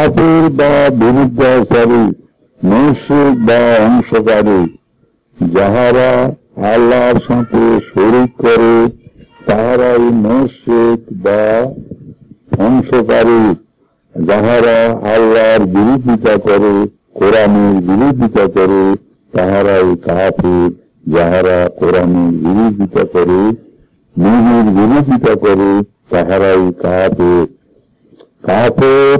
কাফির বা বিরুদ্ধাচারী, মুশরিক বা অংশকারী, যাহারা আল্লাহর সাথে শরীক করে তাহারাই মুশরিক বা অংশকারী। যাহারা আল্লাহর বিরোধিতা করে, কোরআনের বিরোধিতা করে, তাহারাই কাফির। যাহারা কোরআনের বিরোধিতা করে, নবীর বিরোধিতা করে, তাহারাই কাফির। কাফের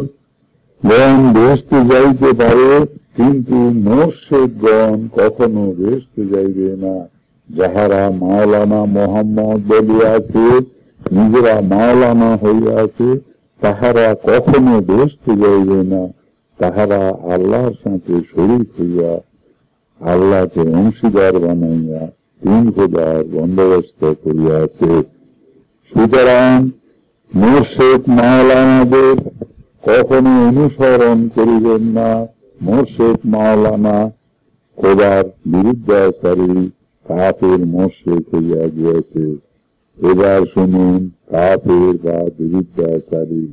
গণ বেহেশতে যাইতে পারে, কিন্তু মুশরিকগণ কখনো বেহেশতে যাইবে না। যাহারা মাওলানা মোহাম্মদ বলিয়াছে, নিজেরা মাওলানা হইয়াছে, তাহারা কখনো বেহেশতে যাইবে না। তাহারা আল্লাহর সাথে শরীক হইয়া, আল্লাহকে অংশীদার বানাইয়া তিন খোদার বন্দোবস্ত করিয়াছে। সুতরাং মুশরিক মাওলানাদের কখনো অনুসরণ করিবেন না। মুশরিক মাওলানা খোদার বিরুদ্ধাচারী, কাফের মুশরিক হইয়া গিয়েছে। এবার শুনুন কাফের বা বিরুদ্ধাচারী।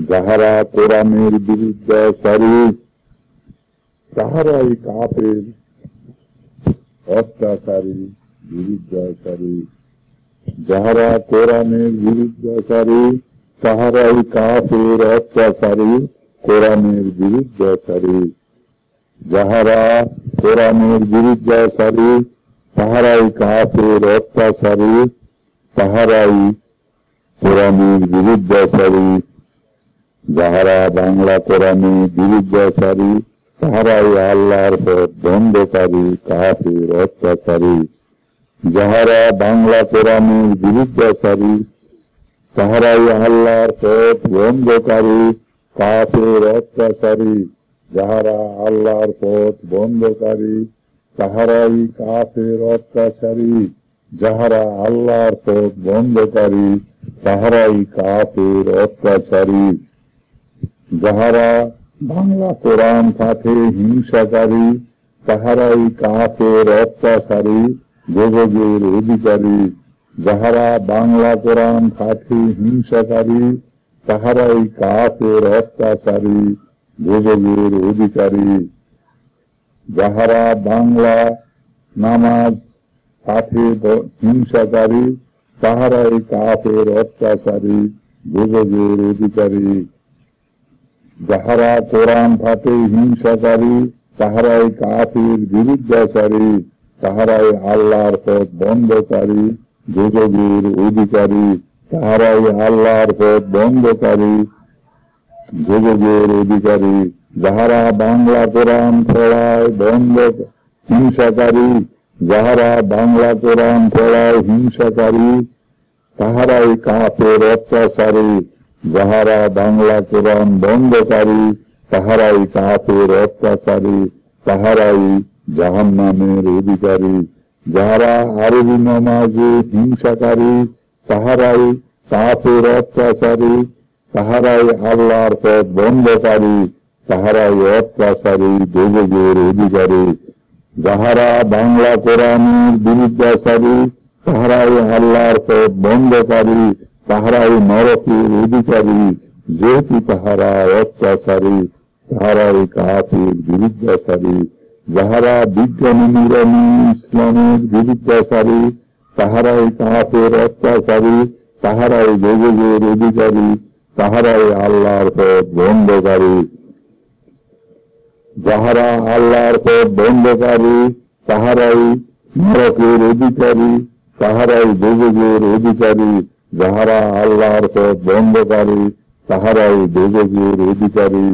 যাহারা কোরআনের বিরুদ্ধাচারী, তাহারাই কাফের অত্যাচারী, বিরুদ্ধাচারী। যাহারা কোরআনের বিরুদ্ধাচারী, তাহারাই কাফের অত্যাচারী, কোরআনের বিরুদ্ধাচারী। যাহারা কোরআনের বিরুদ্ধাচারী, তাহারাই কাফের অত্যাচারী, তাহারাই কোরআনের বিরুদ্ধাচারী। যাহারা বাংলা কোরআনের বিরুদ্ধাচারী, তাহারাই আল্লাহর পথ বন্ধকারী, কাফের অত্যাচারী। যাহারা বাংলা কোরআনের বিরুদ্ধাচারী, তাহারাই আল্লাহর পথ বন্ধকারী, কাফের অত্যাচারী। যাহারা আল্লাহর পথ বন্ধকারী, তাহারাই কাফের অত্যাচারী। যাহারা আল্লাহর পথ বন্ধকারী, তাহারাই কাফের অত্যাচারী। যাহারা বাংলা কোরআন পাঠে হিংসাকারী, তাহারাই কাফের অত্যাচারী, গজবের অধিকারী। যাহারা বাংলা কোরআন পাঠে হিংসাকারী, তাহারাই কাফের অত্যাচারী, গজবের অধিকারী। যাহারা বাংলা নামাজ পাঠে হিংসাকারী, তাহারাই কাফের অত্যাচারী, গজবের অধিকারী। যাহারা কোরআন পাঠে হিংসাকারী, তাহারাই কাফের বিরুদ্ধাচারী, তাহারাই আল্লাহর পথ বন্ধকারী, গজবের অধিকারী। তাহারাই আল্লাহর পথ বন্ধকারী, গজবের অধিকারী। যাহারা বাংলা কোরআন পড়ায় বন্ধ হিংসাকারী, যাহারা বাংলা কোরআন পড়ায় হিংসাকারী, তাহারাই কাফের অত্যাচারী। যাহারা বাংলা কোরআন বন্ধকারী, তাহারাই কাফের অত্যাচারী, তাহারাই জাহান্নামের অধিকারী। যাহারা আরবি নামাজে হিংসাকারী, তাহারাই কাফের অত্যাচারী, তাহারাই আল্লাহর পথ বন্ধকারী, তাহারাই অত্যাচারী, গজবের অধিকারী। যাহারা বাংলা কোরআনের বিরুদ্ধাচারী, তাহারাই আল্লাহর পথ বন্ধকারী, তাহারাই নরকের অধিকারী। যেহেতু তাহারা অত্যাচারী, তাহারাই কাফের বিরুদ্ধাচারী। যাহারা বিজ্ঞানী নিরামী ইসলামের বিরুদ্ধাচারী, তাহারাই কাফের অত্যাচারী, তাহারাই গজবের অধিকারী, তাহারাই আল্লাহর পথ বন্ধকারী। যাহারা আল্লাহর পথ বন্ধকারী, তাহারাই নরকের অধিকারী, তাহারাই গজবের অধিকারী। যাহারা আল্লাহর পথ বন্ধকারী, তাহারাই গজবের অধিকারী।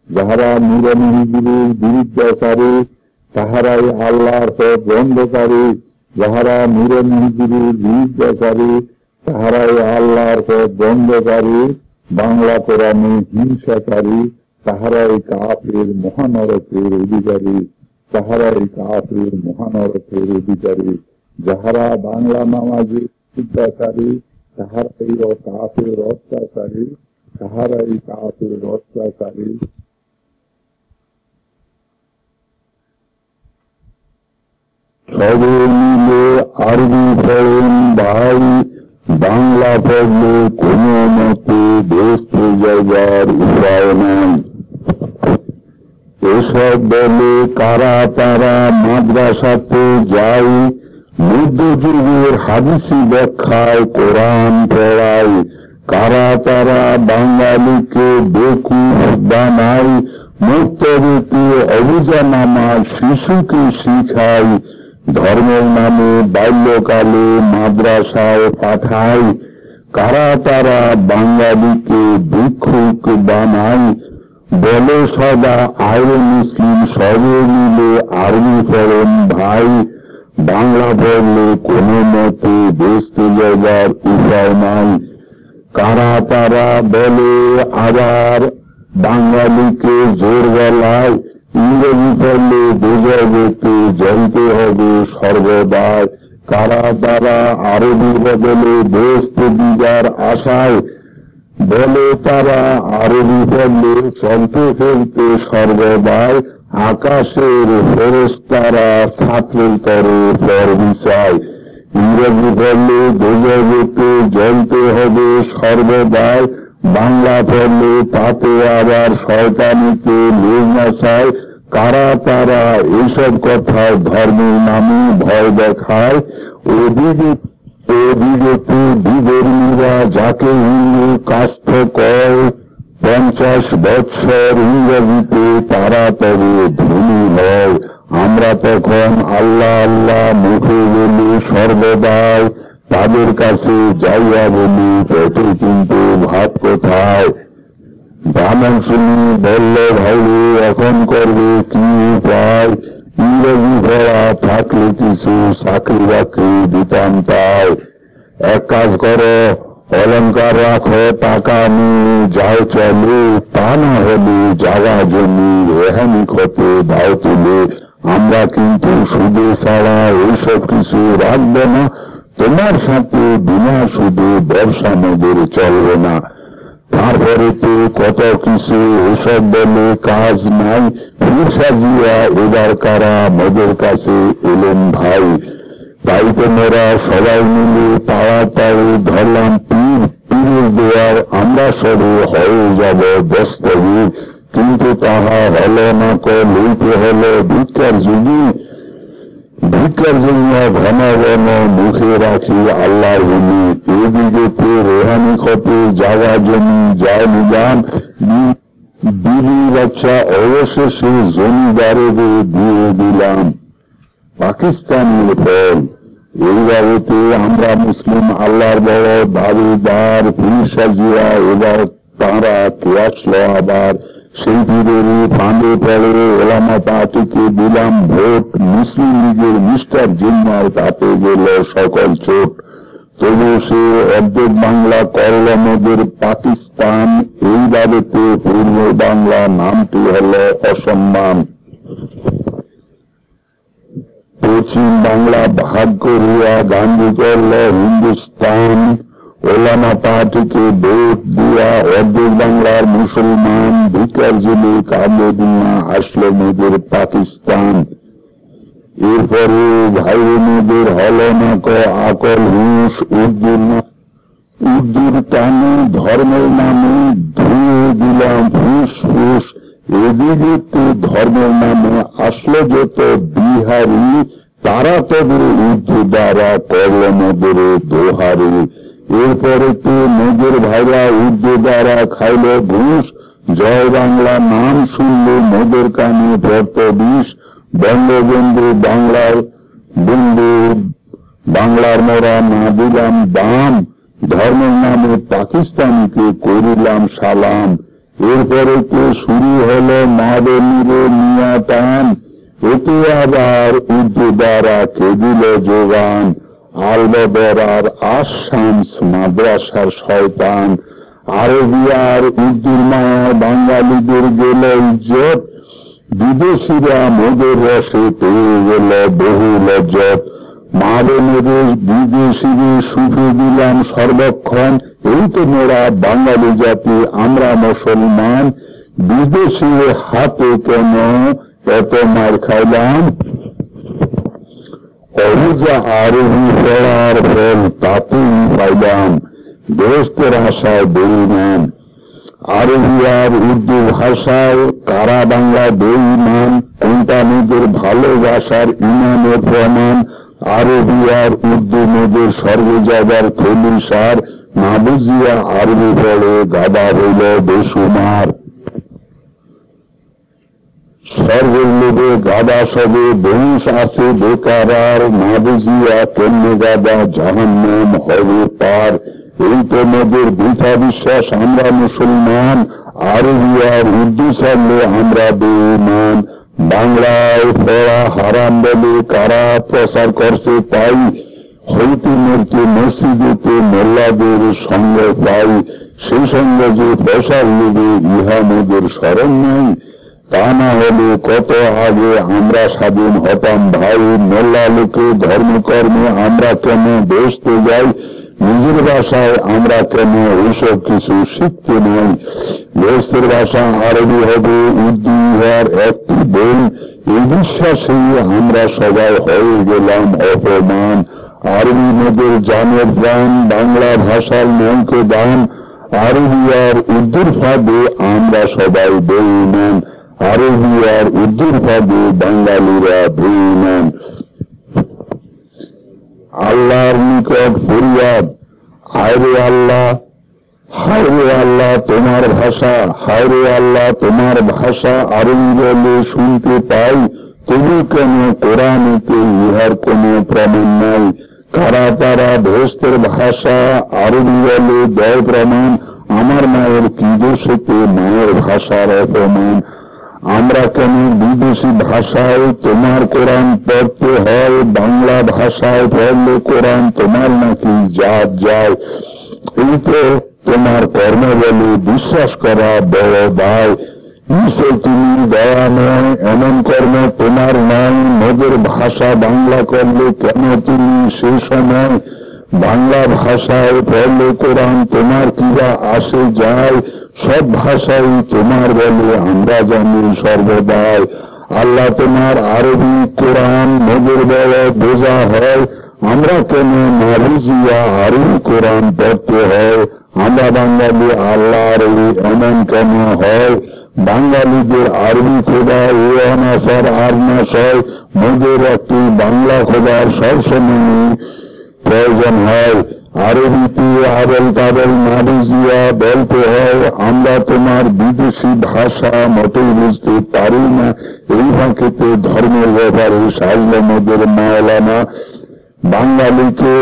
যাহারা নিরামিহিগুলির বিরুদ্ধাচারী, তাহারাই আল্লাহর পথ বন্ধকারী। যাহারা নিরামিহিগুলির বিরুদ্ধাচারী, তাহারাই আল্লাহর পথ বন্ধকারী। বাংলা কোরআনে হিংসাকারী, তাহারাই কাফের মহানরকের অধিকারী, তাহারাই কাফের মহানরকের অধিকারী। যাহারা বাংলা নামাজে বিরুদ্ধাচারী, তাহারাই কাফের অত্যাচারী, তাহারাই কাফের অত্যাচারী। সবে মিলে আরবি পড়েন ভাই, বাংলা পড়লে কোনো মতে ব্যস্ত যাইবার উপায় নাই। এসব বলে কারা তারা মাদ্রাসাতে যাই, মধ্যযুগের হাদিসি ব্যাখ্যায় কোরআন পড়ায়। কারা তারা বাঙালিকে বেকুব বানায়, মুক্তবৃত্তি অভিযানামা শিশুকে শিখায়। ধর্মের নামে বাল্যকালে মাদ্রাসায় পাঠায়। কারা তারা বাঙালিকে ভিক্ষুক বানায়, বলে সদা আইরে মুসলিম সবে মিলে আরবি পড়েন ভাই। বাংলা পড়লে কোনো মতে বেঁচতে যাবার উপায় নাই। কারা তারা বলে আবার বাঙালিকে জোর গলায়, ইংরেজি পড়লে বেজগতে জানতে হবে সর্বদাই। কারা তারা আরবি বদলে বেঁচতে দিবার আশায়, বলে তারা আরবি পড়লে চলতে ফেলতে সর্বদাই। আকাশের ফেরেশতারা ছাত্রের তরে পর বিচায়। ইংরেজি পড়লে বেজগতে জানতে হবে সর্বদাই। বাংলা পড়লে তাতে আবার শয়তানিতে লেজ নাচায়। কারা তারা এইসব কথা ধর্মের নামে ভয় দেখায়। ওদিকে বিধর্মীরা যাকে হিন্দু কাষ্ঠ কয়, 50 বৎসর ইংরেজিতে তারা তবে ধনী হয়। আমরা তখন আল্লাহ আল্লাহ মুখে বলি সর্বদাই, তাদের কাছে যাইয়া বলি পেটে কিন্তু ভাত কোথায়। ব্রাহ্মণ শুনি বলল ভাই এখন করবে কি উপায়, ইংরেজি পড়া থাকলে কিছু চাকরি বাকরি দিতাম তাই। এক কাজ করো, অলঙ্কার রাখো, টাকা নিয়ে যাও চলে, তা না হলে জায়গা জমি রেহানি ক্ষতে দাও তুলে। আমরা কিন্তু সুদে ছাড়া এইসব কিছু রাখবো না, তোমার সাথে বিনা সুদে ব্যবসা আমাদের চলবে না। তারপরে তো কত কিছু এসব বলে কাজ নাই। পীর সাজিয়া এবার কারা মোদের কাছে এলেন ভাই। তাই তো মোরা সবাই মিলে তাড়াতাড়ি ধরলাম পীর। পীরের দেওয়ার আমরা সবে হয়ে যাব দস্তগীর, কিন্তু তাহা হলো না। লইতে হলো ভিক্ষার যুগী। ভিক্ষার জন্য ঘন ঘন মুখে রাখি আল্লাহ বলি। এদিকে রেহানি ক্ষতে জায়গা জমি যা নিলাম, বিবি বাচ্চা অবশেষে জমিদারের দিয়ে দিলাম। পাকিস্তানের ফল এইভাবে আমরা মুসলিম আল্লাহর বড় দাবিদার পীর সাজিয়া এবার তারা কে আসলো আবার। সেই পীরেরই ফাঁদে পড়ে ওলামা পার্টিকে দিলাম ভোট। মুসলিম লীগের মিস্টার জিন্নার তাতে গেল সকল চোট। তবু সে অর্ধেক বাংলা করল মোদের পাকিস্তান। এইভাবেতে পূর্ব বাংলা নামটি হল অসম্মান। পশ্চিম বাংলা ভাগ করিয়া গান্ধী করল হিন্দুস্তান। ওলামা পার্টিকে ভোট দিয়া অর্ধেক বাংলার মুসলমান। ভিকার জেলে কাঁদে দিনা আসলো মোদের পাকিস্তান। এরপরে ভাই বোনদের হল না আকল হুঁশ। উর্দুর টানে ধর্মের নামে ধুয়ে দিলাম ফুস ফুস। এদিকে ধর্মের নামে আসলো যত বিহারি, তারা তবে উর্দু দ্বারা করল মোদের দোহারি। এরপরে তো মোদের ভাইরা উর্দু দ্বারা খাইল ঘুষ। জয় বাংলা নাম শুনলে মোদের কানে পড়ত বিষ। বঙ্গবন্ধু বাংলার বন্ধু, বাংলার মোরা না দিলাম দাম। ধর্মের নামে পাকিস্তানকে করিলাম সালাম। এরপরে তো শুরু হলো মাদনীরে মিয়া টান। এতে আবার উর্দু দ্বারা কে দিল যোগান। আলবদরার আশামস মাদ্রাসার শয়তান। আরবিয়ার উর্দুর মায়া বাঙালিদের গেল ইজ্জত। বিদেশিরা মোদের রসে পেয়ে গেল বহু লজ্জত। মাদনীরে বিদেশিরে সুখে দিলাম সর্বক্ষণ। এই তো মোরা বাঙালি জাতি, আমরা মুসলমান। বিদেশির হাতে কেন এত মার খাইলাম? যা আরবি পড়ার ফল তাতেই পাইলাম বেহেশতের আশায় বেঈমান। আরবি আর উর্দু ভাষায় কারা বাংলা বেঈমান, কোনটা মেয়েদের ভালোবাসার ইমানের প্রমাণ। আরবি আর উর্দু মেয়েদের স্বর্গে যাবার থলিসার, না বুঝিয়া আরবি পড়ে গাদা হইল বেসুমার। স্বর্গের লোভে গাদা সবে বংশ আছে বেকার, আর না বুঝিয়া কেমনে গাদা জাহান্নাম হবে পার। এই তো মোদের বৃথা বিশ্বাস আমরা মুসলমান, আরবি আর উর্দু ছাড়লে আমরা বেঈমান। বাংলায় পড়া হারাম বলে কারা প্রচার করছে তাই, হইতে মরতে মসজিদেতে মোল্লাদের সঙ্গে পাই। সেই সঙ্গে যে প্রসার নেবে ইহা মোদের স্মরণ নাই, তা না হলে কত আগে আমরা স্বাধীন হতাম ভাই। মোল্লা লোকে ধর্মকর্মে আমরা কেন বেহেশতে যাই, নিজের ভাষায় আমরা কেন এইসব কিছু শিখতে নাই। বেহেশতের ভাষা আরবি হবে, উর্দু ইহার একটি বই। এই বিশ্বাসে আমরা সবাই হয়ে গেলাম অপমান। আরবি মোদের জানের প্রাণ, বাংলা ভাষার নৌকে দান। আরবি আর উর্দুর ফাঁদে আমরা সবাই বেঈমান, আরবি আর উর্দুর ফাঁদে বাঙালিরা বেঈমান। আল্লাহর নিকট ফরিয়াদ, হায়রে আল্লাহ, হায়রে আল্লাহ তোমার ভাষা, হায়রে আল্লাহ তোমার ভাষা আরবি বলে শুনতে পাই, তবু কেন কোরআনেতে ইহার কোনো প্রমাণ নাই। কারা তারা বেহেশতের ভাষা আরবি বলে দেয় প্রমাণ, আমার মায়ের কি দোষেতে মায়ের ভাষার অপমান। আমরা কেন বিদেশি ভাষায় তোমার কোরআন পড়তে হয়, বাংলা ভাষায় পড়লে কোরআন তোমার নাকি জাত যায়। এই তো তোমার কর্ম বলে বিশ্বাস করা বড় দায়। নিশ্চয় তুমি দয়া নয়, এমন কর্ম তোমার নয়। মোদের ভাষা বাংলা করলে কেন তুমি সে সময়, বাংলা ভাষায় পড়লে কোরআন তোমার কিবা আসে যায়। সব ভাষাই তোমার বলে আমরা জানি সর্বদাই। আল্লাহ তোমার আরবি কোরআন মোদের বড় বোঝা হয়, আমরা কেন না বুঝিয়া আরবি কোরআন পড়তে হয়। আমরা বাঙালি আল্লাহ আরবি এমন কেন হয়, বাঙালিদের আরবি খোদা ও অনাসার আর না সয়। মোদের একটি বাংলা খোদার সবসময় প্রয়োজন হয়। আরবিতে আবল তাবল না বুঝিয়া বলতে হয়, আমরা তোমার বিদেশি ভাষা মোটেই বুঝতে পারি না। এই ফাঁকেতে ধর্মের ব্যাপারে সাজলে মোদের মাওলানা। বাঙালিকে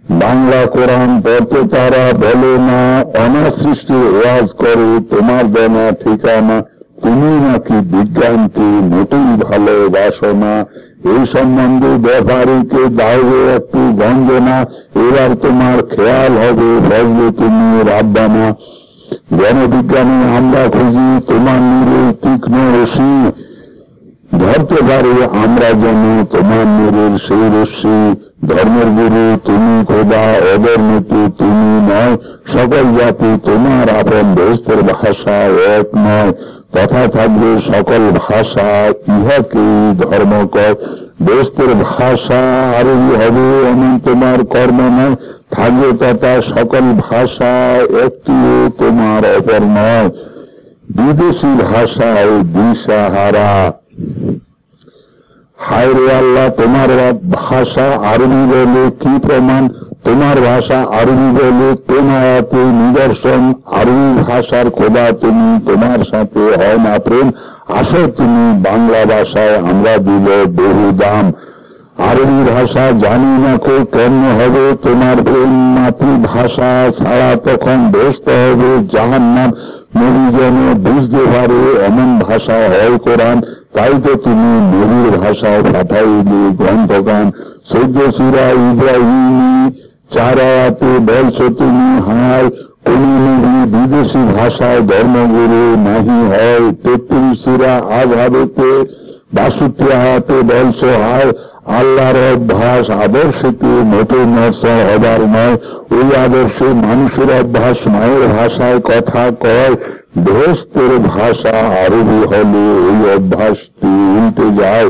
বাংলা কোরআন পড়তে তারা বলে না, অনাসৃষ্টি ওয়াজ করে তোমার দেনা ঠিকানা। তুমি নাকি বিজ্ঞানকে মোটেই ভালোবাসো না, এই সম্বন্ধে ব্যাপারীকে দাও একটু গঞ্জনা। এবার তোমার খেয়াল হবে বলবে তুমি রাব্বানা। জ্ঞানবিজ্ঞানে আমরা খুঁজি তোমার নিরে তীক্ষ্ণ রশ্মি, ধরতে পারি আমরা যেন তোমার নিরের সেই রশ্মি। ধর্মের গুরু তুমি খোদা, ওদের নীতি তুমি নয়। সকল জাতি তোমার আপন, বেহেশতের ভাষা এক নয়। কথা থাকবে সকল ভাষা, ইহাকেই ধর্ম কয়। বেহেশতের ভাষা আরবি হবে এমন তোমার কর্ম নয়। থাকবে তথা সকল ভাষা, একটিও তোমার অপর নয়। বিদেশি ভাষায় দিশাহারা, হায়রে আল্লাহ তোমার ভাষা আরবি বলে কি প্রমাণ। তোমার ভাষা আরবি বলে কোন আয়াতে নিদর্শন। আরবি ভাষার খোদা তুমি, তোমার সাথে হয় না প্রেম। আসো তুমি বাংলা ভাষায়, আমরা দিব বহু দাম। আরবি ভাষা জানি না কো কেমন হবে তোমার প্রেম। মাতৃভাষা ছাড়া তখন বেহেশত হবে জাহান্নাম। নবী যেন বুঝতে পারে এমন ভাষা হয় কোরআন, তাই তো তুমি নবীর ভাষায় পাঠাইলে গ্রন্থগান। 14 সূরা ইব্রাহিমী 4 আয়াতে বলছো তুমি হায়, কোন নবী বিদেশি ভাষায় ধর্মগুরু নাহি হয়। 33 সূরা আযহাবেতে 62 আয়াতে বলছো হায়, আল্লাহর অভ্যাস আদর্শতে মোটেই নষ্ট হবার নয়। ওই আদর্শে মানুষের অভ্যাস মায়ের ভাষায় কথা কয়, বেহেশতের ভাষা আরবি হলে ওই অভ্যাসটি উল্টে যায়।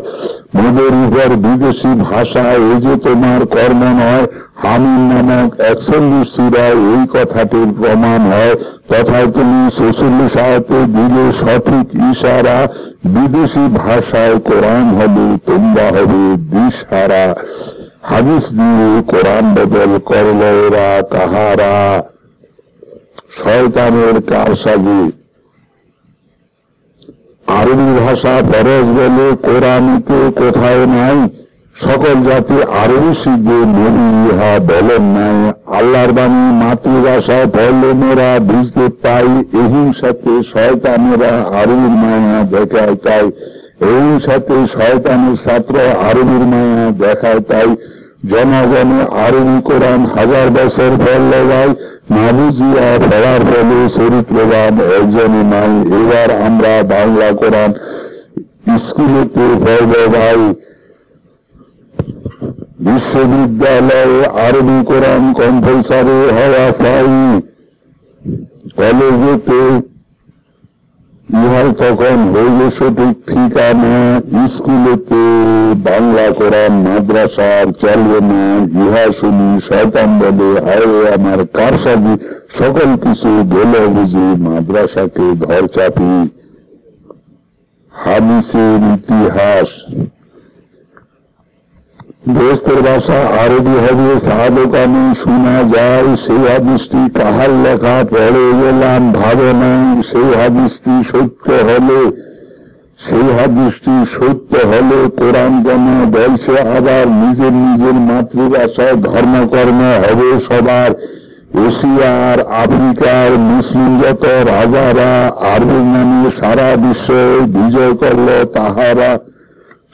মোদের উপর বিদেশি ভাষা এই যে তোমার কর্ম নয়, হামিম নামক 41 সূরায় এই কথাটির প্রমাণ হয়। তথায় তুমি 46 আয়াতে দিলে সঠিক ইশারা, বিদেশি ভাষায় কোরআন হবে, তোমরা হবে দিশহারা। হাদিস দিয়ে কোরআন বদল করল এরা কাহারা, শয়তানের কারসাজি। আরবি ভাষা ফরজ বলে কোরআনিতে কোথায় নাই, সকল জাতি আরবি শিখবে, নবী ইহা বলেন নাই। আল্লাহর বাণী মাতৃভাষায় পড়লে মোরা বুঝতে পাই, এহির সাথে শয়তানেরা আরবির মায়া দেখায় তাই, এহির সাথে শয়তানের ছাত্র আরবির মায়া দেখায় তাই। জনগণে আরবি কোরআন 1000 বছর পড়লে যায়, না বুঝিয়া পড়ার ফলে চরিত্রবান একজনই নাই। এবার আমরা বাংলা কোরআন স্কুলেতে পড়ব ভাই, বিশ্ববিদ্যালয়ে আরবি কোরআন কম্পালসারি হওয়া চাই, কলেজেতে ইহার তখন হইলে সঠিক ঠিকানা। স্কুলেতে বাংলা কোরআন মাদ্রাসার চলবে না, ইহা শুনি শয়তান বলে হায় আমার কারসাজি, সকল কিছু বলে বুঝি মাদ্রাসাকে ঘর চাপি। হাদিসের ইতিহাস, বেহেশতের ভাষা আরবি হবে, সাহাবকানে শোনা যায়। সেই হাদিসটি কাহার লেখা পড়ে গেলাম ভাবে নাই, সেই হাদিসটি সত্য হলে কোরআন কেন বলছে আবার নিজের নিজের মাতৃভাষায় ধর্মকর্ম হবে সবার। এশিয়ার আফ্রিকার মুসলিম যত রাজারা আরবি নামে সারা বিশ্বে বিজয় করল তাহারা।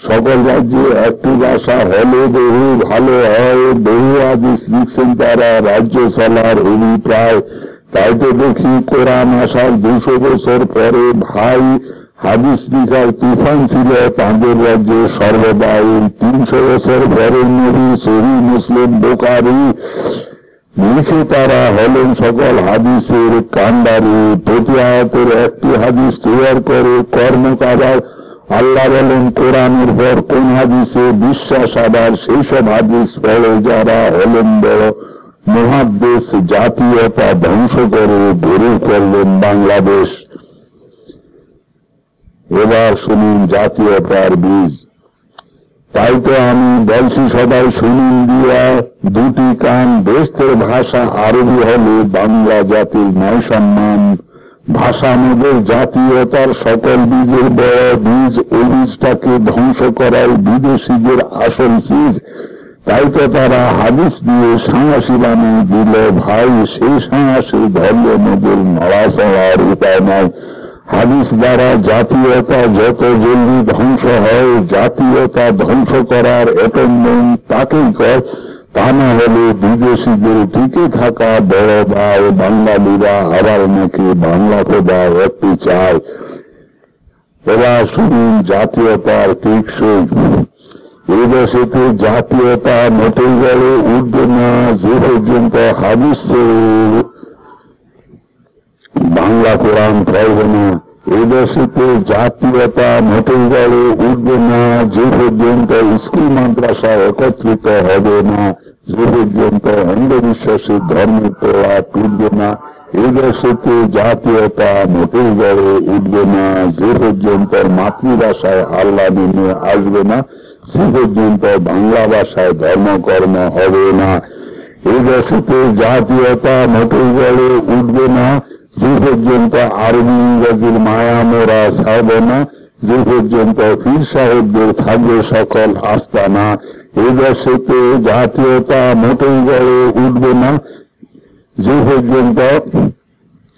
সকল রাজ্যে একটি ভাষা হলে বহু ভালো হয়, বহু হাদিস লিখছেন তারা রাজ্য চলার অভিপ্রায়। তাই তো দেখি কোরআন আসার 200 বছর পরে ভাই হাদিস লিখার তুফান ছিল তাঁদের রাজ্যে সর্বদাই। 300 বছর পরে নবী সহিহ মুসলিম বুখারী লিখে তারা হলেন সকল হাদিসের কান্ডারি। প্রতি আয়াতের একটি হাদিস তৈরি করে কর্মকাবার। আল্লাহ বলেন কোরআনের পর কোন হাদিসে বিশ্বাস, আবার সেই সব হাদিস পড়ে যারা হলেন বড় মুহাদ্দিস, জাতীয়তা ধ্বংস করে গড়ে করলেন বাংলাদেশ। এবার শুনুন জাতীয়তার বীজ। তাই তো আমি বলছি সবাই শুনুন দিয়া দুটি কান, বেহেশতের ভাষা আরবি হলে বাংলা জাতির নয় সম্মান। ভাষা আমাদের জাতীয়তার সকল বীজের বড় বীজ, ওই বীজটাকে ধ্বংস করাই বিদেশিদের আসল চিজ। তাই তো তারা হাদিস দিয়ে সাঁড়াশি বানিয়ে দিল ভাই, সেই সাঁড়াশি ধর্ম মোদের নড়াচড়ার উপায় নাই। হাদিস দ্বারা জাতীয়তা যত জলদি ধ্বংস হয়, জাতীয়তা ধ্বংস করার এটেন্ডেন্ট তাকেই কয়। তা না হলে বিদেশিদের টিকে থাকা বড় ভাই বাঙালিরা আবার নাকি বাংলা খোদা একটি চায়। এবার শুনুন জাতীয়তার টেকসই। এদেশেতে জাতীয়তা মোটেই গড়ে উঠবে না যে পর্যন্ত হাদিসে বাংলা কোরআন পড়বে না। এদেশেতে জাতীয়তা মোটেই গড়ে উঠবে না যে পর্যন্ত স্কুল মাদ্রাসা একত্রিত হবে না, যে পর্যন্ত অন্ধবিশ্বাসের ধর্মের তোলা তুলবে না। এদেশেতে জাতীয়তা মোটেই গড়ে উঠবে না যে পর্যন্ত মাতৃভাষায় আল্লাহ নেমে আসবে না, সে পর্যন্ত বাংলা ভাষায় ধর্মকর্ম হবে না। এদেশেতে জাতীয়তা মোটেই গড়ে উঠবে না যে পর্যন্ত আরবি ইংরেজির মায়া মোরা ছাড়বে না, যে পর্যন্ত পীর সাহেবদের থাকবে সকল আস্তানা। এদেশেতে জাতীয়তা মোটেই গড়ে উঠবে না যে পর্যন্ত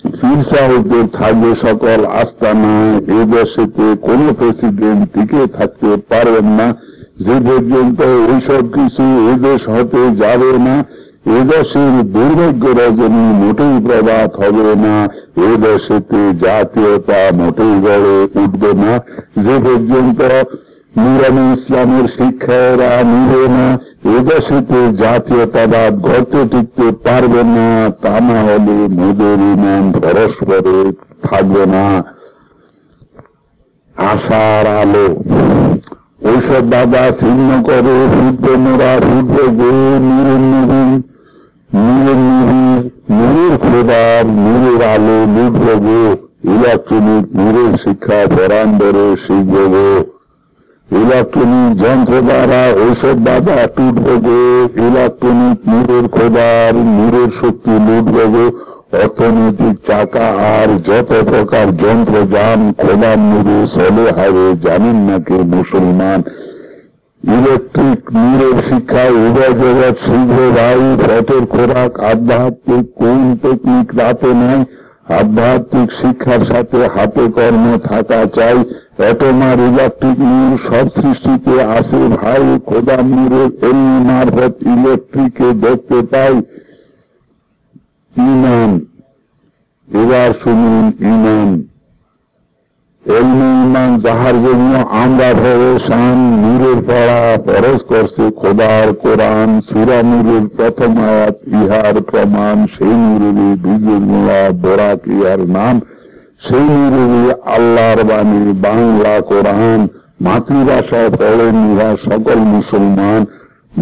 পীর সাহেবদের থাকবে সকল আস্তানা। এদেশেতে কোন প্রেসিডেন্ট টিকে থাকতে পারবেন না যে পর্যন্ত এইসব কিছু এদেশ হতে যাবে না। এদেশের দুর্ভাগ্য রজনী মোটেই প্রভাত হবে না। এদেশেতে জাতীয়তা মোটেই গড়ে উঠবে না যে পর্যন্ত নুরানি ইসলামের শিক্ষায়রা নিবে না, এদেশেতে জাতীয়তাবাদ গড়তে টিকতে পারবে না, তা না হলে মোদের ইমান পরস্পরে থাকবে না। আশার আলো ঐসব বাধা ছিন্ন করে ফুটবে মোরা, ফুটবে গো নূরের নবী, নূরের নবীর নূরের খোদার নূরের আলো লুটবে গো, ইলেকট্রনিক নূরের শিক্ষা পরান্তরে শিখবে গো। ইলেকট্রনিক যন্ত্র দ্বারা ঐসব বাধা টুটবে গো, ইলেকট্রনিক নূরের খোদার নূরের শক্তি লুটবে গো। অর্থনৈতিক চাকা আর যত প্রকার যন্ত্রযান খোদার নূরে চলে হবে, জানেন নাকি মুসলমান? ইলেকট্রিক নূরের শিক্ষায় উদয় জগৎ শীঘ্র ভাই, পেটের খোরাক আধ্যাত্মিক কোন টেকনিক রাতে নাই, আধ্যাত্মিক শিক্ষার সাথে হাতে কর্ম থাকা চাই। অ্যাটমার ইলেকট্রিক নূর সব সৃষ্টিতে আছে ভাই, খোদার নূরের এমনি মারফত ইলেকট্রিকে দেখতে পাই। ইমান, এবার শুনুন ইমান। এলমে ইমান যাহার জন্য আমরা ভরসান, নূরের পড়া ফরজ করছে খোদার কোরআন, সূরা নূরের প্রথম আয়াত ইহার প্রমাণ, সেই নূরেরই বীজের মূলা বোরাক ইহার নাম, সেই নূরেরই আল্লাহর বাণী বাংলা কোরআন। মাতৃভাষায় পড়েন ইহা সকল মুসলমান,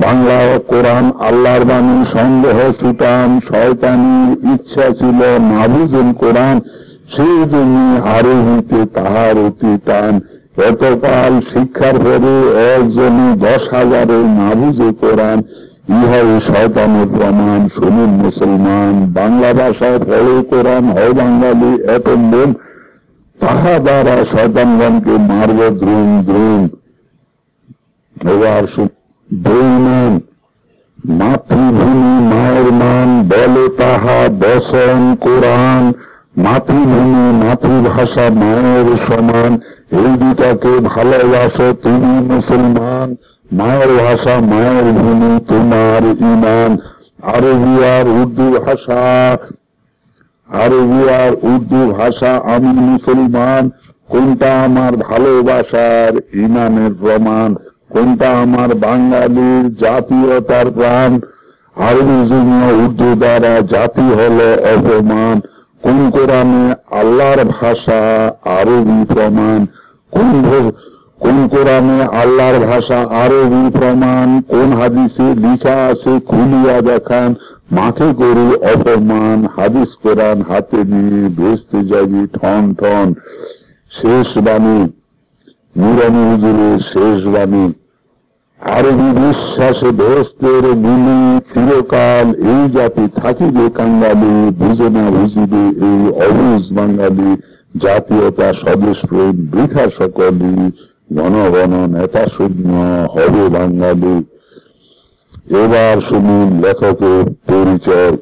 বাংলা কোরআন আল্লাহর বাণী সন্দেহ ছুটান, শয়তানির ইচ্ছা ছিল না বুঝেন কোরআন, সেই জন্য আরোহিতে তাহার অতি টান। এতকাল শিক্ষার পরে একজনে 10,000 না বুঝে কোরআন, ইহাই শয়তানের প্রমাণ। শুনুন মুসলমান, বাংলা ভাষায় পড়ে কোরআন হয় বাঙালি এত মন, তাহা দ্বারা শয়তানগণকে মারব দ্রুম দ্রুম। এবার বৈমান মাতৃভূমি মায়ের মান, বলে তাহা বচন কোরআন, মাতৃভূমি মাতৃভাষা মায়ের সমান, এই দুটাকে ভালোবাসো তুমি মুসলমান, মায়ের ভাষা মায়ের ভূমি তোমার ইমান। আরবি আর উর্দু ভাষা, আরবি আর উর্দু ভাষা আমি মুসলমান, কোনটা আমার ভালোবাসার ইমানের প্রমাণ, কোনটা আমার বাঙালির জাতীয়তার প্রাণ। আরবি জন্য উর্দু দ্বারা জাতি হলো অপমান, কোন কোরআনে আল্লাহর ভাষা আরবি প্রমাণ, কোন কোরআনে আল্লাহর ভাষা আরবি প্রমাণ, কোন হাদিসে লিখা আছে খুলিয়া দেখান, মাকে গরু অপমান, হাদিস কোরআন হাতে নিয়ে বেচতে যাবি ঠন ঠন। শেষ বাণী, নুরানি হুজুরের শেষ বাণী। আরবি বিশ্বাসে বেহেশতের গুলি, চিরকাল এই জাতি থাকিবে কাঙ্গালি, বুঝে না বুঝিবে এই অবুঝ বাঙালি, জাতীয়তা স্বদেশ প্রেম বৃথা সকলি, ঘন ঘন নেতা শূন্য হবে বাঙালি। এবার শুনুন লেখকের পরিচয়।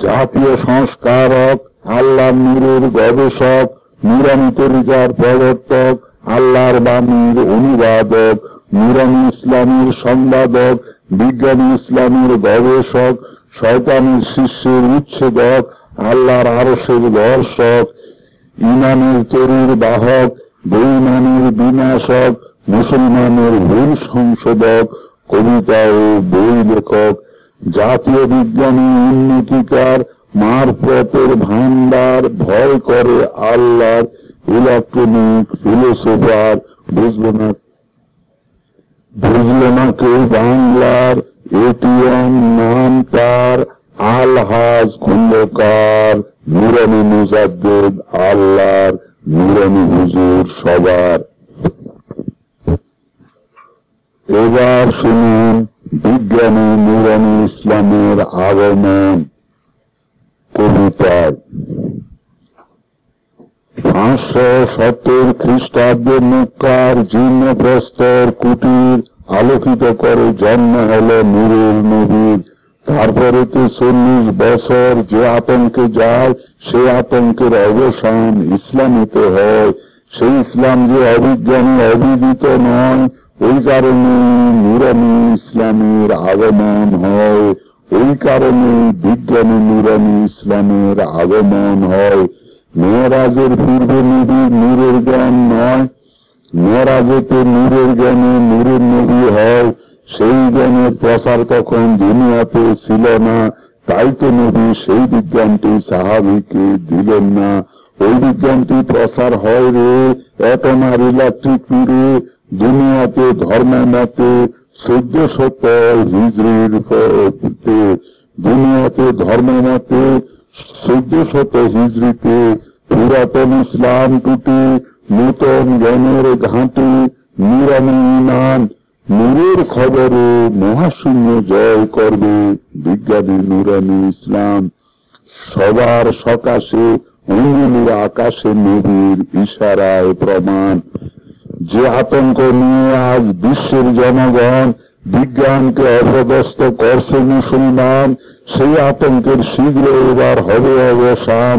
জাতীয় সংস্কারক, আল্লাহ নূরের গবেষক, নুরানি তরিকার প্রবর্তক, আল্লাহর বাণীর অনুবাদক, নুরানি ইসলামের সম্পাদক, বিজ্ঞানী ইসলামের গবেষক, শয়তানের শিষ্যের উচ্ছেদক, আল্লাহর আরশের দর্শক, ইমানের তরির বাহক, বেঈমানের বিনাশক, মুসলমানের ভুল সংশোধক, কবিতা ও বই লেখক, জাতীয় বিজ্ঞানী উন্নতিকার, মারফতের ভান্ডার, ভয় করে আল্লাহর, ইলেকট্রনিক ফিলোসোফার, বুঝলো না কেউ বাংলার, এটিএম নাম তার আলহাজ খন্দকার, নুরানি মুজাদ্দেদ আল্লাহর, নুরানি হুজুর সবার। এবার শুনুন বিজ্ঞানী নুরানি ইসলামের আগমন। কবিতায় 570 খ্রিস্টাব্দে মক্কার জীর্ণ প্রস্তর কুটির আলোকিত করে জন্ম হল নূরের নবীর। তারপরে তো 40 বছর যে আতঙ্কে যায়, সে আতঙ্কের অবসান ইসলামেতে হয়। সেই ইসলাম যে অবিজ্ঞানী অবিদিত নয়, ওই কারণে নুরানি ইসলামের আগমন হয়, ওই কারণে বিজ্ঞানী নুরানি ইসলামের আগমন হয়। মেয়েরাজের পূর্বে নবীর নূরের জ্ঞান নয়, মেরাজেতে নূরের জ্ঞানে নূরের নবী হয়, সেই জ্ঞানের প্রসার তখন দুনিয়াতে ছিল না, তাই তো নবী সেই বিজ্ঞানটি সাহাবীকে দিলেন না। ওই বিজ্ঞানটি প্রসার হয় রে অ্যাটম আর ইলেকট্রিক নূরে দুনিয়াতে ধর্মের মতে 1400 হিজরির দুনিয়াতে ধর্মের মতে 1400 হিজরিতে পুরাতন ইসলাম টুটে নূতন জ্ঞানের ঘাঁটি নুরানি ঈমান নূরের খবরে মহাশূন্য জয় করবে বিজ্ঞানী নুরানি ইসলাম। সবার সকাশে অঙ্গুলির আকাশে নবীর ইশারায় প্রমাণ। যে আতঙ্ক নিয়ে আজ বিশ্বের জনগণ বিজ্ঞানকে অপদস্থ করছে মুসলমান, সেই আতঙ্কের শীঘ্র এবার হবে অবসান।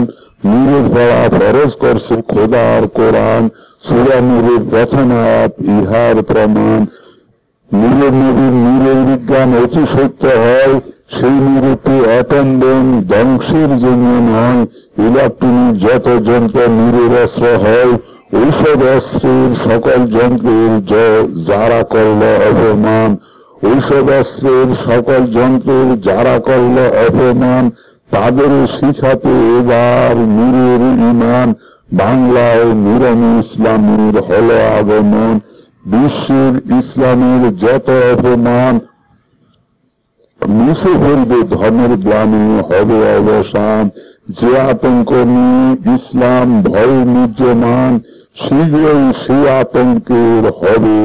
নূরের পড়া ফরজ করছে খোদার কোরআন, সূরা নূরের প্রথম আয়াত ইহার প্রমাণ। নূরের নবীর নূরের বিজ্ঞান অতি সত্য হয়, সেই নূরেতে অ্যাটম বোম ধ্বংসের জন্য নয়। ইলেকট্রনিক যত যন্ত্র নূরের অস্ত্র হয়, ঔষধ অস্ত্রের সকল যন্ত্রের যারা করল অপমান। ঔষধ অস্ত্রের সকল যন্ত্রের যারা করল অপমান, তাদের শিখাতে এবার নূরের ঈমান। বাংলায় নুরানি ইসলামের হল আগমন, বিশ্বের ইসলামের যত অপমান মুছে ফেলবে ধর্মের গ্লানি হবে অবসান। যে আতঙ্ক নিয়ে ইসলাম ভয় নির্যমান, শীঘ্রই সেই আতঙ্কের হবে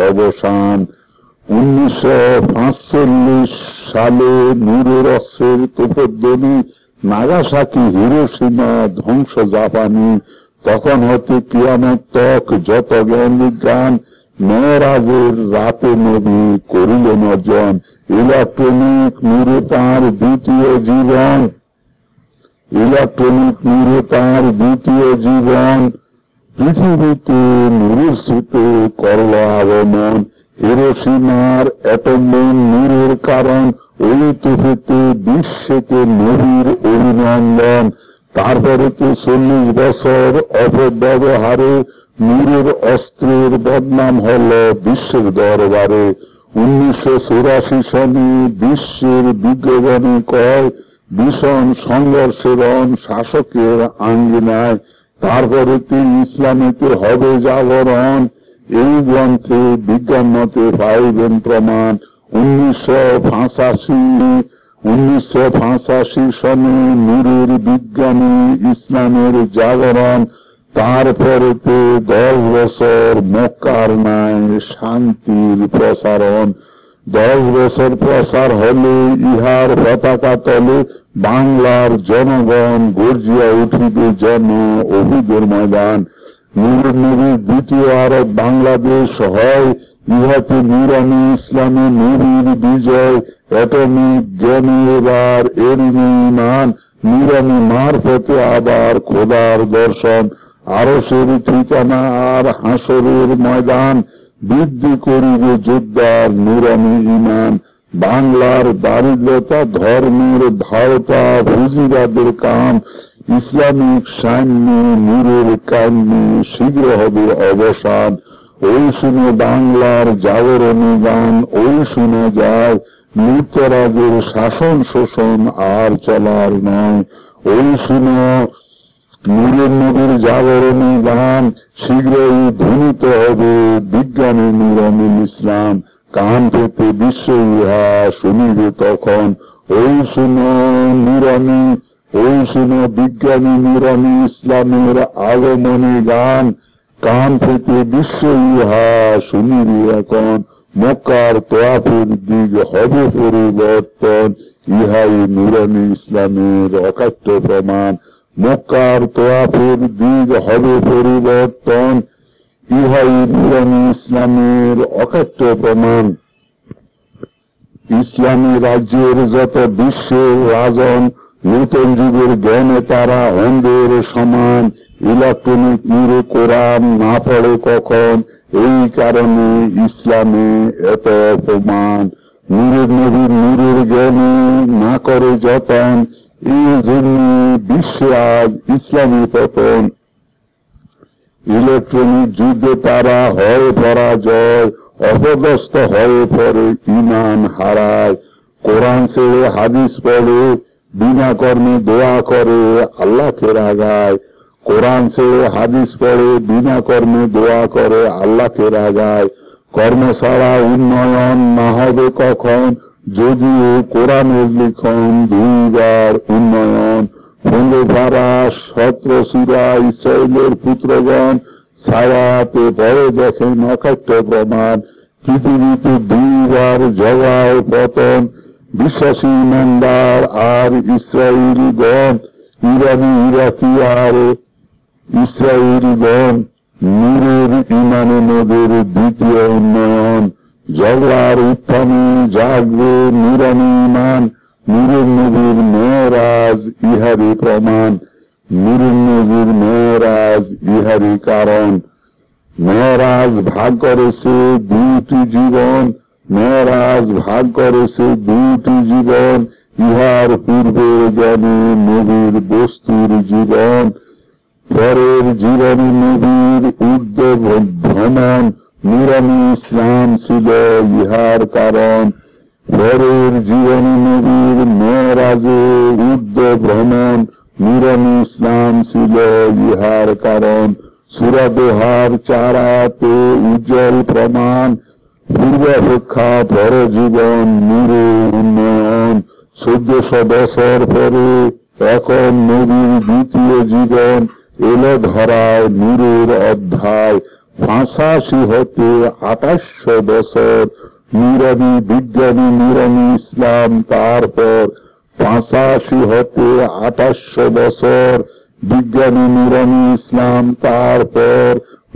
অবসান। 1945 সালে নূরের অস্ত্রের তোপধ্বনি, নাগাসাকি হিরোশিমা ধ্বংস জাপানি। তখন হতে কিয়ামত তক যত জ্ঞান বিজ্ঞান, মেরাজের রাতে নবী করিলেন অর্জন। ইলেকট্রনিক নূরে তাঁর দ্বিতীয় জীবন, ইলেকট্রনিক নূরে তাঁর দ্বিতীয় জীবন। পৃথিবীতে নূরের স্রোতে করল আগমন। হিরোশিমার অ্যাটম বোম নূরের কারণ, ওই তোফেতে বিশ্বেতে নবীর অভিনন্দন। তারপরেতে 40 বছর অপব্যবহারে নূরের অস্ত্রের বদনাম হল বিশ্বের দরবারে। 1984 সনে বিশ্বের বিজ্ঞগণে কয়, ভীষণ সংঘর্ষের শাসকের আঙ্গিনায়। তারপরেতে ইসলামেতে হবে জাগরণ, এই গ্রন্থে বিজ্ঞান মতে পাইবেন প্রমাণ। 1985 সনে নূরের বিজ্ঞানী ইসলামের জাগরণ। তারপরেতে 10 বছর মক্কার নাই শান্তির প্রসারণ। 10 বছর প্রসার হলে ইহার পতাকা তলে বাংলার জনগণ গর্জিয়া উঠিবে জন অভিদের ময়দান। নূরের নবীর দ্বিতীয় আরব বাংলাদেশ হয়, ইহাতে নুরানি ইসলামে নবীর বিজয়। অ্যাটমিক জ্ঞানী এবার এর ঈমান, নুরানি মারফতে আবার খোদার দর্শন। আরশের ঠিকানা আর হাসরের ময়দান, বৃদ্ধি করিবে যোদ্ধার নুরানি ঈমান। বাংলার দারিদ্রতা ধর্মের ভারতা পুঁজিবাদের কাম, ইসলামিক সাম্য নূরের কাম্যে শীঘ্র হবে অবসান। ওই শুনে বাংলার জাগরণী গান, ওই শুনে যায় লুপ্তরাজের শাসন শোষণ আর চলার নয়। ওই শুনে নূরের নবীর জাগরণী গান, শীঘ্রই ধ্বনিত হবে বিজ্ঞানী নুরানি ইসলাম। কান পেতে বিশ্ব ইহা শুনিবে তখন, ওই শুনো নুরানি, ওই শুনো বিজ্ঞানী নুরানি ইসলামের আগমনী গান। কান পেতে বিশ্ব ইহা শুনিবে এখন, মক্কার তোয়াফের দিক হবে পরিবর্তন। ইহাই নুরানি ইসলামের অকাট্য প্রমাণ। মক্কার তোয়াফের দিক হবে পরিবর্তন, ইহাই নুরানি ইসলামের অকাট্য প্রমাণ। ইসলামী রাজ্যের যত বিশ্বের রাজন, নূতন যুগের জ্ঞানে তারা অন্ধের সমান। ইলেকট্রনিক নূরে কোরআন না পড়ে কখন, এই কারণে ইসলামে এত অপমান। নূরের নবীর নূরের জ্ঞানে না করে যতন, এই জন্য বিশ্বে আজ ইসলামী পতন। ইলেকট্রনিক যুদ্ধে তারা হয় পরাজয়, অপদস্থ হয়ে পড়ে, ঈমান হারায়। কোরআন ছেড়ে হাদিস পড়ে, বিনা কর্মে দোয়া করে, আল্লাহকে রাগায়। কোরআন ছেড়ে হাদিস পড়ে, বিনা কর্মে দোয়া করে, আল্লাহকে রাগায়। কর্ম ছাড়া উন্নয়ন না হবে কখন, যদিও কোরআনের লিখন দুইবার উন্নয়ন। 15 সূরা ইসরায়েলের পুত্রগণ ছায়াতে পরে দেখেন অকাট্য প্রমাণ। পৃথিবীতে দুইবার জগায় পতন, বিশ্বাসী ইমানদার আর ইসরায়েলিগণ, ইরানি ইরাকি আর ইসরায়েলিগণ। নূরের ইমানে নদের দ্বিতীয় উন্নয়ন, ঝগড়ার উত্থানে জাগবে নূরানি ইমান। নূরের নবীর মেরাজ ইহারি প্রমাণ, নূরের নবীর মেরাজ ইহারি কারণ। মেরাজ ভাগ করেছে দুটি জীবন, মেরাজ ভাগ করেছে দুটি জীবন। ইহার পূর্বে জ্ঞানে নবীর বস্তুর জীবন, পরের জীবনে নবীর ঊর্ধ্ব ভ্রমণ। নূরানি ইসলাম ছিল ইহার কারণ, পরের জীবনে নবীর মেরাজে ঊর্ধ্ব ভ্রমণ। নূরানি ইসলাম ছিল ইহার কারণ। সূরা দোহার 4 উজ্জ্বল প্রমাণ, পূর্বাপেক্ষা পর জীবন নূরে উন্নয়ন। 1400 বছর পরে এখন নবীর দ্বিতীয় জীবন এলো ধরায় নূরের অধ্যায়। 85 হতে 2800 বছর নূরানি বিজ্ঞানী নূরানি ইসলাম, তারপর 85 হতে 2800 বছর বিজ্ঞানী নূরানি ইসলাম, তারপর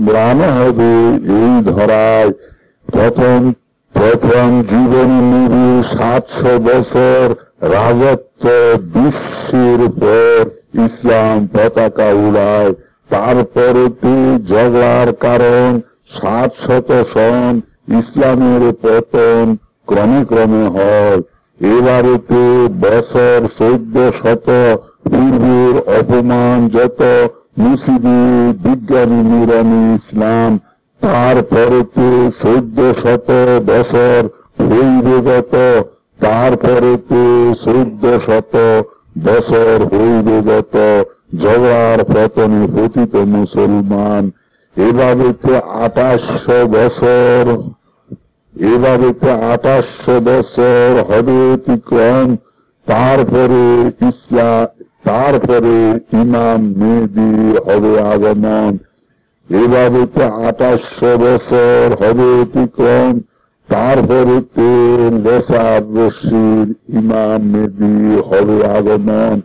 ম্লান হবে এই ধরায়। প্রথম জীবনী নবীর 700 বছর রাজত্ব, বিশ্বের পর ইসলাম পতাকা উড়ায়। তারপরেতে ঝগড়ার কারণ 700 সন, ইসলামের পতন ক্রমে ক্রমে হয়। এবারেতে বছর 1400, পূর্বের অপমান যত মুসিবে বিজ্ঞানী নূরানি ইসলাম। তারপরেতে 1400 বছর হইবে গত, তারপরেতে 1400 বছর হইবে গত। ঝগড়ার পতনে পতিত মুসলমান। এভাবেতে 2800 বছর, এভাবেতে 2800 বছর হবে অতিক্রম। তারপরে ইমাম মেহেদী হবে আগমন। এভাবেতে 2800 বছর হবে অতিক্রম। তারপরেতে লেসার রশির ইমাম মেহেদী হবে আগমন।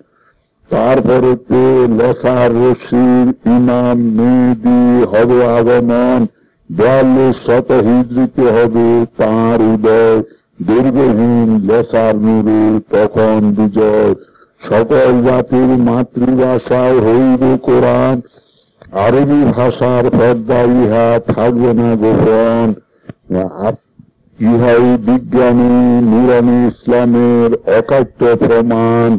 তারপরেতে লেসার রশির ইমাম মেহেদী হবে আগমন। 4200 হিজরিতে হবে তাঁর উদয়। দীর্ঘহীন লেসার নূরে তখন বিজয়। সকল জাতির মাতৃভাষায় হইবে কোরআন, আরবি ভাষার পর্দা ইহা থাকবে না গোপন। ইহাই বিজ্ঞানী নূরানি ইসলামের অকাট্য প্রমাণ।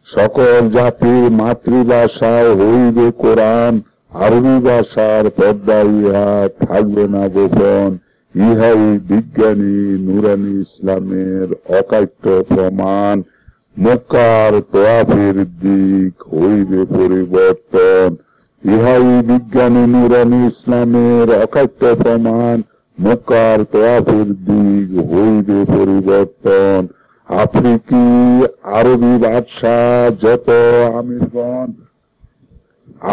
সকল জাতির মাতৃভাষায় হইবে কোরআন, আরবি ভাষার পর্দা ইহা থাকবে না গোপন। ইহাই বিজ্ঞানী নূরানি ইসলামের অকাট্য প্রমাণ। মক্কার তোয়াফের দিক হইবে পরিবর্তন। ইহাই বিজ্ঞানী নূরানি ইসলামের অকাট্য প্রমাণ। মক্কার তোয়াফের দিক হইবে পরিবর্তন। আফ্রিকি আরবি বাদশাহ যত আমিরগণ,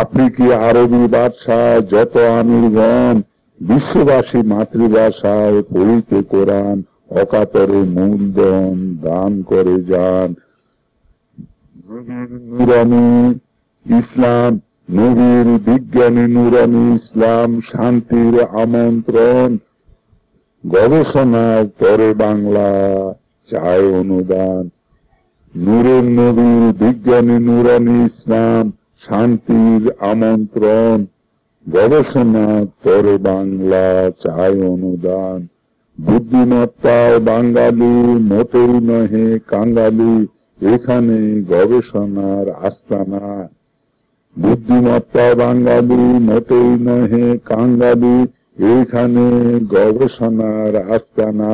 আফ্রিকি আরবি বাদশাহ যত আমিরগণ, বিশ্ববাসী মাতৃভাষায় পড়িতে কোরআন, অকাতরে মূলধন দান করে যান। নূরানি ইসলাম, নবীর বিজ্ঞানী নূরানি ইসলাম, শান্তির আমন্ত্রণ। গবেষণার তরে বাংলা চায় অনুদান। নূরের নবীর বিজ্ঞানী নূরানি ইসলাম, শান্তির আমন্ত্রণ। গবেষণার তরে বাংলা চায় অনুদান। বুদ্ধিমত্তায় বাঙালি মোটেই নহে কাঙ্গালি, এখানে গবেষণার আস্তানা। বুদ্ধিমত্তা বাঙালি মোটেই নহে কাঙ্গালি, এইখানে গবেষণার আস্তানা,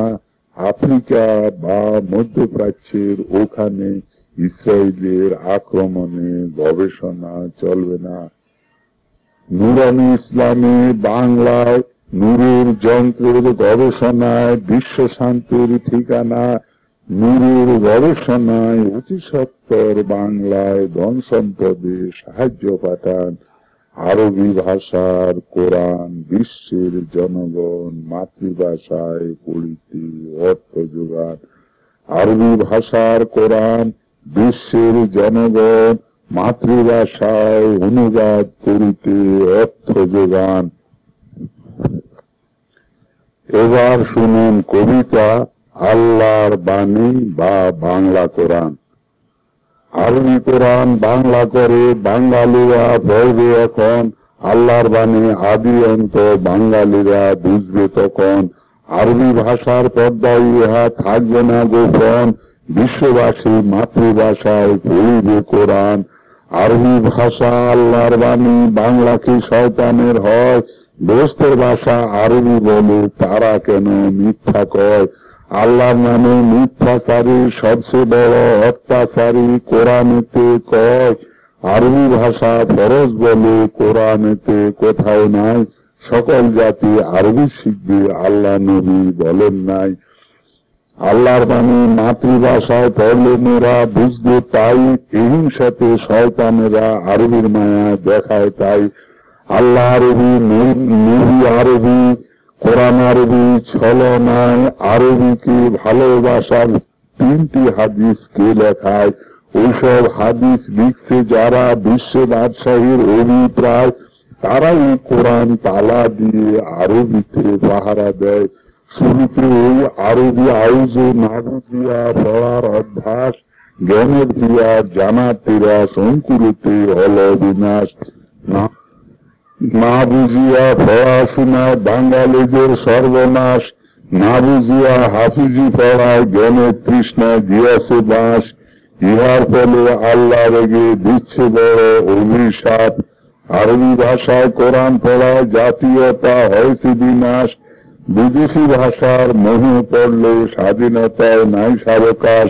আফ্রিকা বা মধ্যপ্রাচ্যের ওখানে ইসরায়েলের আক্রমণে গবেষণা চলবে না। নুরানি ইসলামে বাংলায় নূরের যন্ত্রের গবেষণায় বিশ্ব শান্তির ঠিকানা, নূরের গবেষণায় অতি সত্তর বাংলায় ধন সম্পদে সাহায্য পাঠান। আরবি ভাষার কোরআন বিশ্বের জনগণ মাতৃভাষায় পড়িতে অর্থ যোগান। আরবি ভাষার কোরআন বিশ্বের জনগণ মাতৃভাষায় অনুবাদ করিতে অর্থ যোগান। এবার শুনুন কবিতা আল্লাহর বাণী বা বাংলা কোরআন। আরবি কোরআন বাংলা করে বাঙালিরা পড়বে এখন, আল্লাহর বাণী আদি অন্ত বাঙালিরা বুঝবে তখন। আরবি ভাষার পর্দায় ইহা থাকবে না গোপন, বিশ্ববাসী মাতৃভাষায় পড়িবে কোরআন। আরবি ভাষা আল্লাহর বাণী, বাংলা কি শয়তানের হয়? দোস্তের ভাষা আরবি বলে তারা কেন মিথ্যা কয়? আল্লাহর নামে মিথ্যাচারী সবচেয়ে বড় অত্যাচারী কোরআনেতে কয়। আরবি ভাষা ফরজ বলে কোরআনেতে কোথাও নাই, সকল জাতি আরবি শিখবে আল্লাহ নবী বলেন নাই। আল্লাহর বাণী মাতৃভাষায় পড়লে মোরা বুঝবে তাই, হিংসাতে শয়তানেরা আরবির মায়া দেখায় তাই। আল্লাহ আরবি, নবী আরবি, কোরআন আরবি, ছলনায় আরবিকে ভালোবাসার তিনটি হাদিস কে লেখায়? ওইসব হাদিস লিখছে যারা বিশ্ব বাদশাহীর অভিপ্রায়, তারাই কোরআন তালা দিয়ে আরবিতে পাহারা দেয়। শুরুতে ওই আরবি আউজে না বুঝিয়া পড়ার অভ্যাস, জ্ঞানের দিয়া জানা তিরাস, অঙ্কুরেতে হল বিনাশ। না বুঝিয়া পড়াশোনায় বাঙালিদের সর্বনাশ, না বুঝিয়া হাফিজি পড়ায় জ্ঞানের তৃষ্ণায় দিয়াছে বাস। ইহার ফলে আল্লাহ রেগে দিচ্ছে বড় অভিশাপ। আরবি ভাষায় কোরআন পড়ায় জাতীয়তা হয়েছে বিনাশ, বিদেশি ভাষার মোহে পড়লে স্বাধীনতায় নাই সাবকাশ,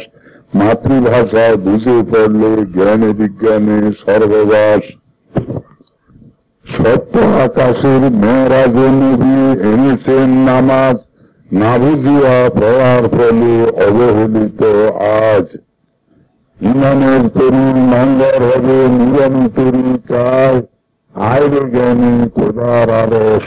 মাতৃভাষায় বুঝে পড়লে জ্ঞানে বিজ্ঞানে সর্ববাস। সত্য আকাশের মেরাজে নবী এনেছেন নামাজ, না বুঝিয়া পড়ার ফলে অবহেলিত আজ। ইমানের তরুণ নাঙ্গর হবে নুরানি তরিকায়, আইরে জ্ঞানী খোদার আরশ।